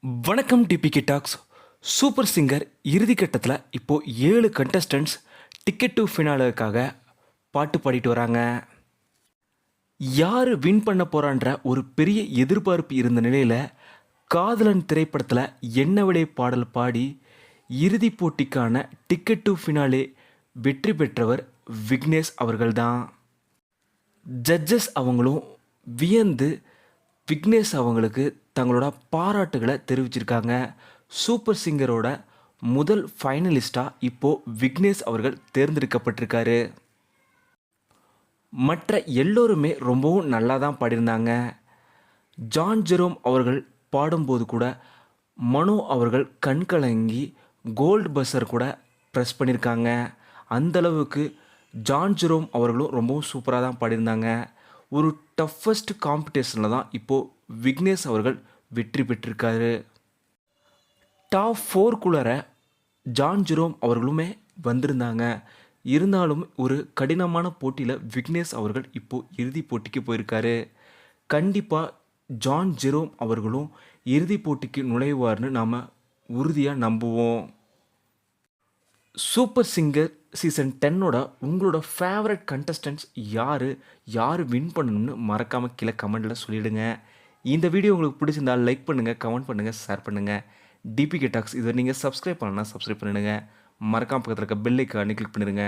வணக்கம் DPK tax. Super singer இறுதிக்கட்டத்தில் இப்போது 7 contestants ticket to ஃபினாலுக்காக பாட்டு பாடிட்டு வராங்க. யார் வின் பண்ண போகிறான்ற ஒரு பெரிய எதிர்பார்ப்பு இருந்த நிலையில் காதலன் திரைப்படத்தில் என்ன விடை பாடல் பாடி இறுதிப் போட்டிக்கான டிக்கெட் டு ஃபினாலே வெற்றி பெற்றவர் விக்னேஷ் அவர்கள்தான். ஜட்ஜஸ் அவங்களும் வியந்து விக்னேஷ் அவங்களுக்கு தங்களோட பாராட்டுகளை தெரிவிச்சிருக்காங்க. சூப்பர் சிங்கரோட முதல் ஃபைனலிஸ்டாக இப்போது விக்னேஷ் அவர்கள் தேர்ந்தெடுக்கப்பட்டிருக்காரு. மற்ற எல்லோருமே ரொம்பவும் நல்லா தான் பாடியிருந்தாங்க. ஜான் ஜெரோம் அவர்கள் பாடும்போது கூட மனோ அவர்கள் கண்கலங்கி கோல்டு பஸ்ஸர் கூட ப்ரெஸ் பண்ணியிருக்காங்க. அந்தளவுக்கு ஜான் ஜெரோம் அவர்களும் ரொம்பவும் சூப்பராக தான் பாடியிருந்தாங்க. ஒரு டஃபஸ்ட் காம்படிஷனில் தான் இப்போது விக்னேஷ் அவர்கள் வெற்றி பெற்றிருக்காரு. டாப் 4 ஜான் ஜெரோம் அவர்களுமே வந்திருந்தாங்க. இருந்தாலும் ஒரு கடினமான போட்டியில் விக்னேஷ் அவர்கள் இப்போது இறுதிப் போட்டிக்கு போயிருக்காரு. கண்டிப்பாக ஜான் ஜெரோம் அவர்களும் இறுதிப் போட்டிக்கு நுழைவார்னு நாம் உறுதியாக நம்புவோம். சூப்பர் சிங்கர் சீசன் 10 உங்களோட ஃபேவரட் கண்டஸ்டன்ட்ஸ் யார் வின் பண்ணணும்னு மறக்காமல் கீழே கமெண்டில் சொல்லிவிடுங்க. இந்த வீடியோ உங்களுக்கு பிடிச்சிருந்தால் லைக் பண்ணுங்கள், கமெண்ட் பண்ணுங்கள், ஷேர் பண்ணுங்கள். டிபிகே டாக்ஸ் இதை நீங்கள் சப்ஸ்கிரைப் பண்ணலன்னா சப்ஸ்கிரைப் பண்ணிடுங்க. மறக்காம பக்கத்தில் இருக்க பெல் ஐக்கானை கிளிக் பண்ணிடுங்க.